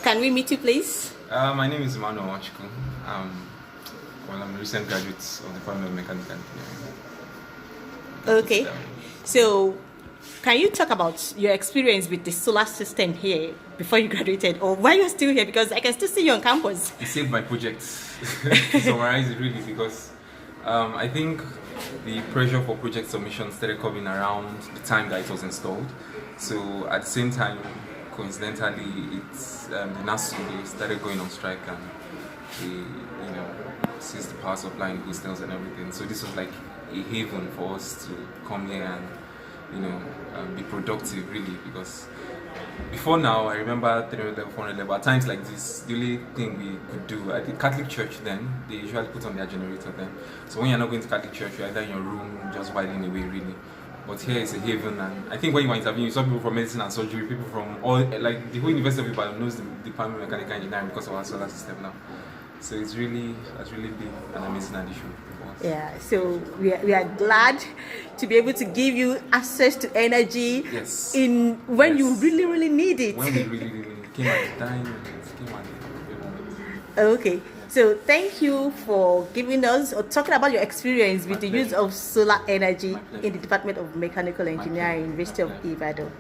can we meet you, please? My name is Emmanuel Wachku. I'm a recent graduate of the Department of Mechanical Engineering. Okay. So, can you talk about your experience with the solar system here before you graduated, or why you're still here? Because I can still see you on campus. It saved my project. To summarize it really, because I think the pressure for project submission started coming around the time that it was installed. So at the same time, coincidentally, it's the NESP they started going on strike, and they, seized the power supply in hostels and everything. So this was like a haven for us to come here and be productive really, because before now, I remember 300 level, 400 level. At times like this, the only thing we could do at the Catholic church then, they usually put on their generator then. So when you're not going to Catholic church, you're either in your room just whiling away really. But here is a haven, and I think when you were interviewing, you saw people from medicine and surgery, people from all, like the whole University of Ibadan knows the Department of Mechanical Engineering because of our solar system now. So has really been an amazing addition for us. Yeah, so we are glad to be able to give you access to energy when you really need it. When we really need it. Came at the time, it came at the moment. Okay. So thank you for giving us or talking about your experience with the use of solar energy in the Department of Mechanical Engineering, University of Ibadan.